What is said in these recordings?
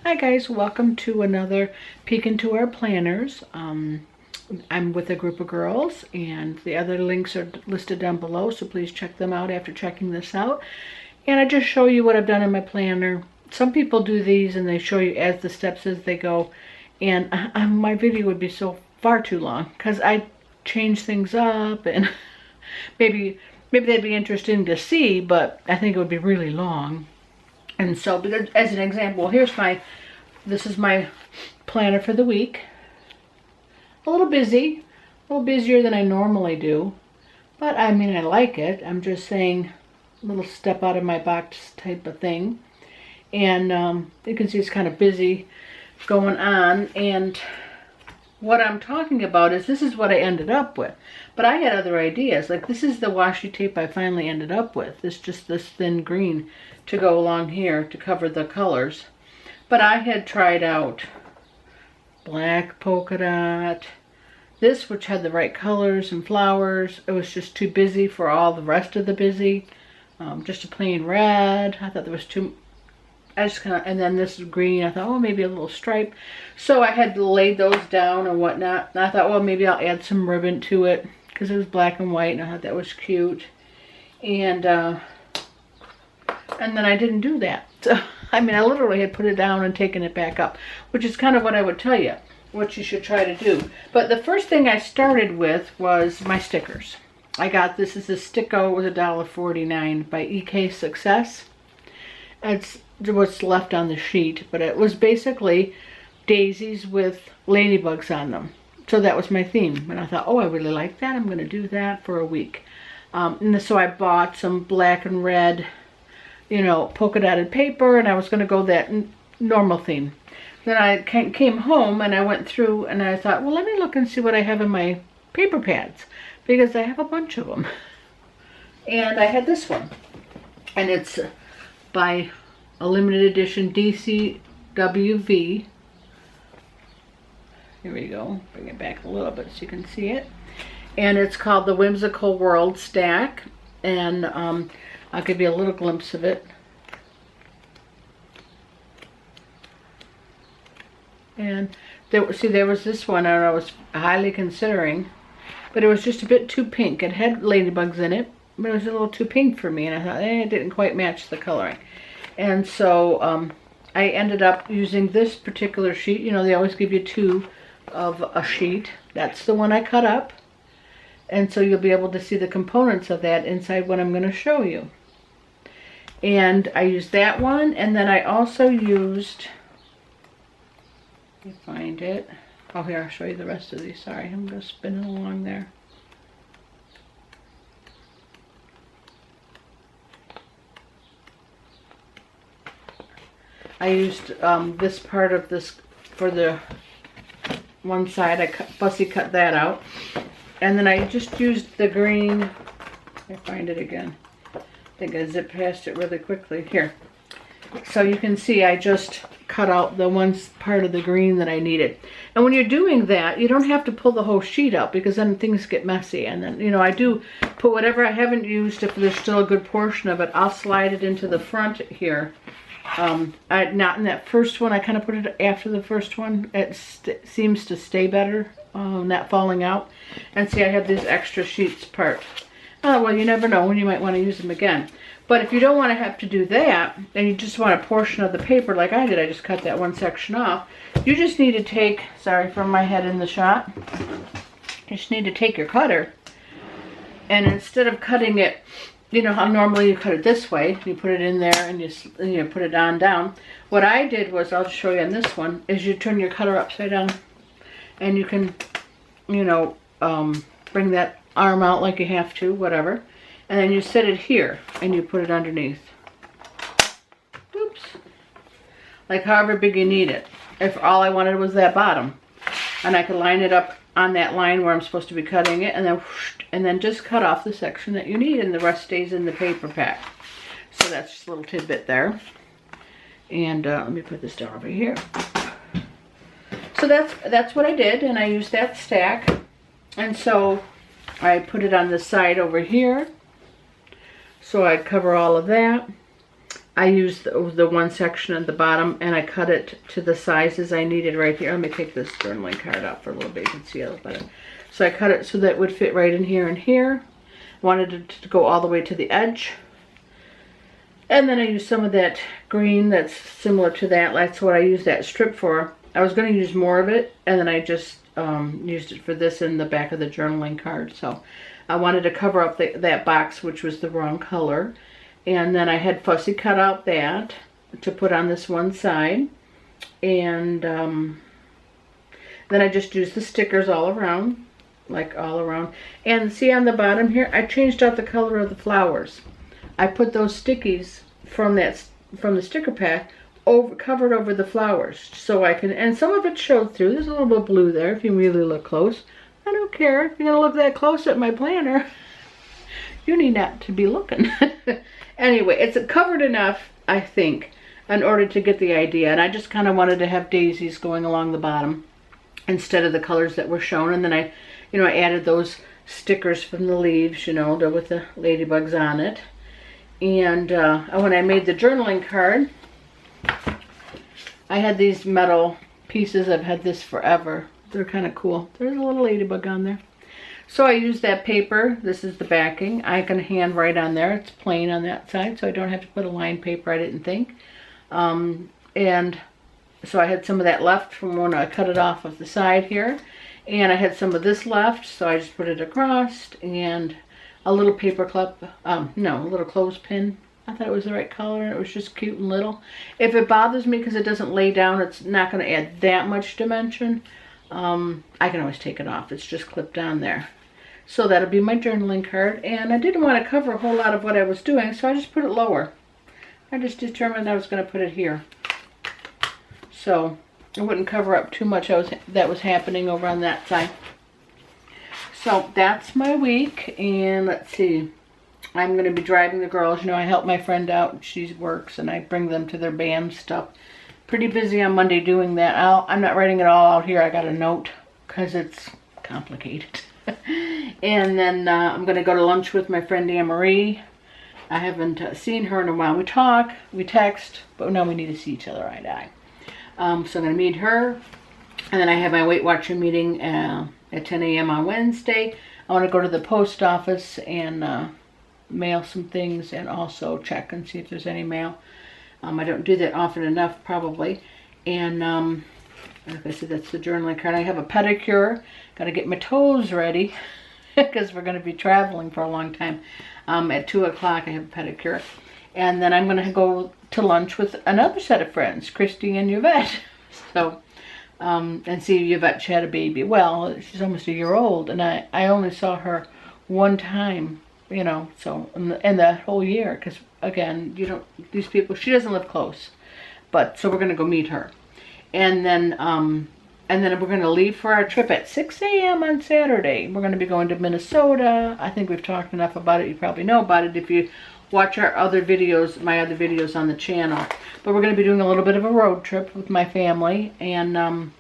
Hi guys, welcome to another peek into our planners. I'm with a group of girls and the other links are listed down below, so please check them out after checking this out. And I just show you what I've done in my planner. Some people do these and they show you as the steps as they go, and my video would be so far too long because I change things up and maybe they'd be interesting to see, but I think it would be really long. And so, as an example, this is my planner for the week. A little busy, a little busier than I normally do, but I mean, I like it. I'm just saying, a little step out of my box type of thing. And you can see it's kind of busy going on. And what I'm talking about is this is what I ended up with. But I had other ideas. Like this is the washi tape I finally ended up with. It's just this thin green to go along here to cover the colors. But I had tried out black polka dot, this which had the right colors and flowers. It was just too busy for all the rest of the busy. Just a plain red. I thought there was too, I just kind of, and then this is green. I thought, oh, maybe a little stripe. So I had laid those down and whatnot. And I thought, well, maybe I'll add some ribbon to it because it was black and white and I thought that was cute. And then I didn't do that. So, I mean, I literally had put it down and taken it back up, which is kind of what I would tell you, what you should try to do. But the first thing I started with was my stickers. I got, this is a Sticko, it was $1.49 by EK Success. It's what's left on the sheet, but it was basically daisies with ladybugs on them. So that was my theme. And I thought, oh, I really like that. I'm going to do that for a week. And so I bought some black and red, you know, polka dotted paper, and I was going to go that normal theme. Then I came home and I went through and I thought, well, let me look and see what I have in my paper pads, because I have a bunch of them. And I had this one, and it's by a limited edition DCWV. Here we go, bring it back a little bit so you can see it. And it's called the Whimsical World Stack, and I'll give you a little glimpse of it. And there was this one and I was highly considering, but it was just a bit too pink. It had ladybugs in it, but it was a little too pink for me, and I thought, it didn't quite match the coloring. And so I ended up using this particular sheet. You know, they always give you two of a sheet. That's the one I cut up. And so you'll be able to see the components of that inside what I'm going to show you. And I used that one, and then I also used, let me find it. Oh, here, I'll show you the rest of these. Sorry, I'm just spinning along there. I used this part of this for the one side. I fussy cut that out. And then I just used the green. Let me find it again. I think I zipped past it really quickly. Here. So you can see I just cut out the one part of the green that I needed. And when you're doing that, you don't have to pull the whole sheet out, because then things get messy. And then, you know, I do put whatever I haven't used, if there's still a good portion of it, I'll slide it into the front here. Not in that first one. I kind of put it after the first one. It seems to stay better, not falling out. And see, I have these extra sheets part. Oh, well, you never know when you might want to use them again. But if you don't want to have to do that, and you just want a portion of the paper like I did, I just cut that one section off. You just need to take, sorry for my head in the shot, you just need to take your cutter, and instead of cutting it, you know how normally you cut it this way, you put it in there and you put it on down. What I did was, I'll show you on this one, is you turn your cutter upside down, and you can, you know, bring that arm out like you have to, whatever. And then you set it here and you put it underneath. Oops. Like however big you need it. If all I wanted was that bottom. And I could line it up on that line where I'm supposed to be cutting it, and then whoosh, and then just cut off the section that you need, and the rest stays in the paper pack. So that's just a little tidbit there. And let me put this down over here. So that's what I did, and I used that stack. And so I put it on the side over here, so I'd cover all of that. I used the one section at the bottom and I cut it to the sizes I needed right here. Let me take this journaling card out for a little bit. You can see it better. So I cut it so that it would fit right in here and here. Wanted it to go all the way to the edge. And then I used some of that green that's similar to that. That's what I used that strip for. I was going to use more of it, and then I just used it for this in the back of the journaling card. So I wanted to cover up that box, which was the wrong color. And then I had fussy cut out that to put on this one side. And then I just used the stickers all around. Like all around. And see on the bottom here, I changed out the color of the flowers. I put those stickies from the sticker pack covered over the flowers, so I can, and some of it showed through. There's a little bit of blue there if you really look close. I don't care if you're gonna look that close at my planner. You need not to be looking. Anyway, it's covered enough, I think, in order to get the idea. And I just kind of wanted to have daisies going along the bottom instead of the colors that were shown. And then I added those stickers from the leaves, with the ladybugs on it. And when I made the journaling card, I had these metal pieces. I've had this forever. They're kind of cool. There's a little ladybug on there. So I used that paper. This is the backing. I can hand write on there. It's plain on that side, so I don't have to put a lined paper, I didn't think. And so I had some of that left from when I cut it off of the side here. And I had some of this left, so I just put it across, and a little paper clip, a little clothespin. I thought it was the right color, and it was just cute and little. If it bothers me because it doesn't lay down, it's not going to add that much dimension. I can always take it off. It's just clipped on there. So that'll be my journaling card, and I didn't want to cover a whole lot of what I was doing, so I just put it lower. I just determined I was going to put it here. So I wouldn't cover up too much that was happening over on that side. So that's my week, and let's see. I'm going to be driving the girls. I help my friend out. She works, and I bring them to their band stuff. Pretty busy on Monday doing that. I'm not writing it all out here. I got a note because it's complicated. And then I'm going to go to lunch with my friend Anne Marie. I haven't seen her in a while. We talk, we text, but now we need to see each other eye to eye. So I'm going to meet her, and then I have my Weight Watcher meeting at 10 a.m. on Wednesday. I want to go to the post office and mail some things and also check and see if there's any mail. I don't do that often enough, probably. And like I said, that's the journaling card. I have a pedicure. Got to get my toes ready because we're going to be traveling for a long time. At 2 o'clock, I have a pedicure. And then I'm going to go to lunch with another set of friends, Christy and Yvette. So, and see Yvette, she had a baby. Well, she's almost a year old, and I only saw her one time, so in the whole year, because again, these people, she doesn't live close, but so we're going to go meet her. And then we're going to leave for our trip at 6 a.m. on Saturday. We're going to be going to Minnesota. I think we've talked enough about it. You probably know about it if you watch our other videos, my other videos on the channel. But we're going to be doing a little bit of a road trip with my family, and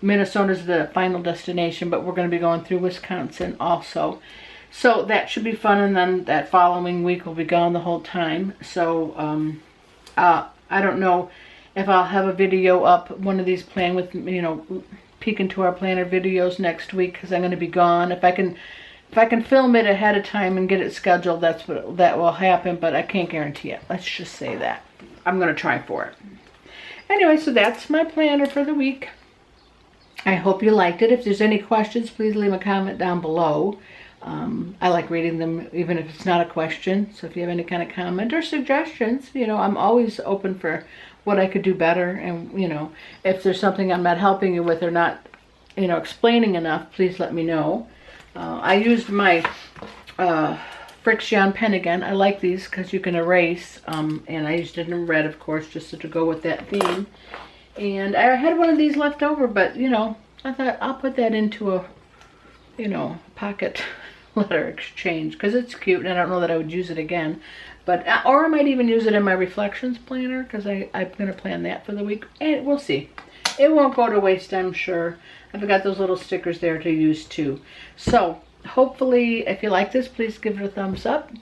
Minnesota's the final destination, but we're going to be going through Wisconsin also. So that should be fun, and then that following week we'll be gone the whole time. So I don't know if I'll have a video up, one of these plan with, peek into our planner videos next week, because I'm going to be gone. If I can film it ahead of time and get it scheduled, that will happen, but I can't guarantee it. Let's just say that. I'm going to try for it. Anyway, so that's my planner for the week. I hope you liked it. If there's any questions, please leave a comment down below. I like reading them even if it's not a question. So if you have any kind of comment or suggestions, I'm always open for what I could do better. And, if there's something I'm not helping you with or not, explaining enough, please let me know. I used my Frixion pen again. I like these because you can erase, and I used it in red, of course, just to go with that theme. And I had one of these left over, but, I thought I'll put that into a, pocket letter exchange because it's cute, and I don't know that I would use it again. But, or I might even use it in my reflections planner because I'm going to plan that for the week. And we'll see. It won't go to waste, I'm sure. I've got those little stickers there to use too. So, hopefully, if you like this, please give it a thumbs up.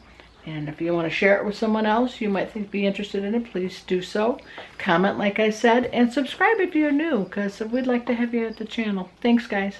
And if you want to share it with someone else you might think be interested in it, please do so. Comment like I said, and subscribe if you're new, because we'd like to have you at the channel. Thanks, guys.